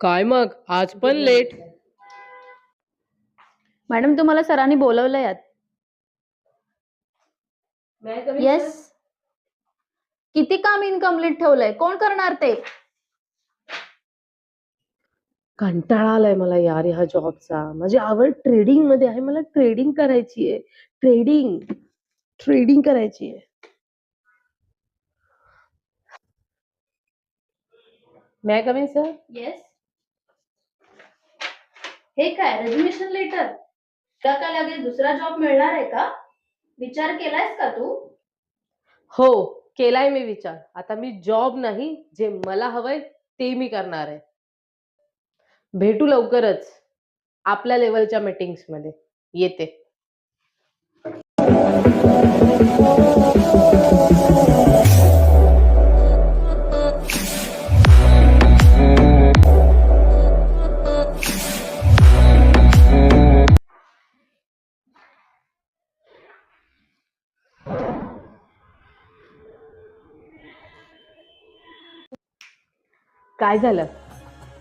काय मग आज पण लेट? मॅडम तुम्हाला सरांनी बोलवलंय आत. येस. किती काम इनकम्प्लीट ठेवलंय? कोण करणार ते? कंटाळा आलाय मला यार ह्या जॉबचा. माझी आवड ट्रेडिंग मध्ये आहे. मला ट्रेडिंग करायची आहे. ट्रेडिंग ट्रेडिंग करायची आहे. मैं कम इन सर? येस. हे काय रेजिग्नेशन लेटर? तुला काय लगेच दुसरा जॉब मिळणार आहे का? विचार केलायस का तू? हो, केलाय मी विचार. आता मी जॉब नाही, जे मला हवंय ते मी करणार आहे. भेटू लवकरच आपल्या लेवलच्या मीटिंग्स मध्ये. येते. काय झालं?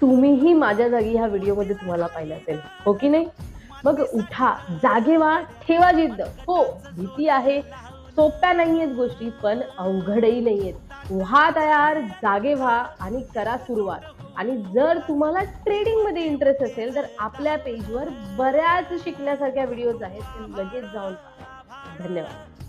तुम्हीही माझ्या जागी ह्या व्हिडिओमध्ये तुम्हाला पाहिलं असेल, हो की नाही? मग उठा, जागे व्हा, ठेवा जिद्द. हो, भीती आहे, सोप्या नाहीयेत गोष्टी, पण अवघडही नाहीयेत. व्हा तयार, जागे व्हा आणि करा सुरुवात. आणि जर तुम्हाला ट्रेडिंग मध्ये इंटरेस्ट असेल तर आपल्या पेजवर बऱ्याच शिकण्यासारख्या व्हिडिओज आहेत, ते लगेच जाऊन पहा. धन्यवाद.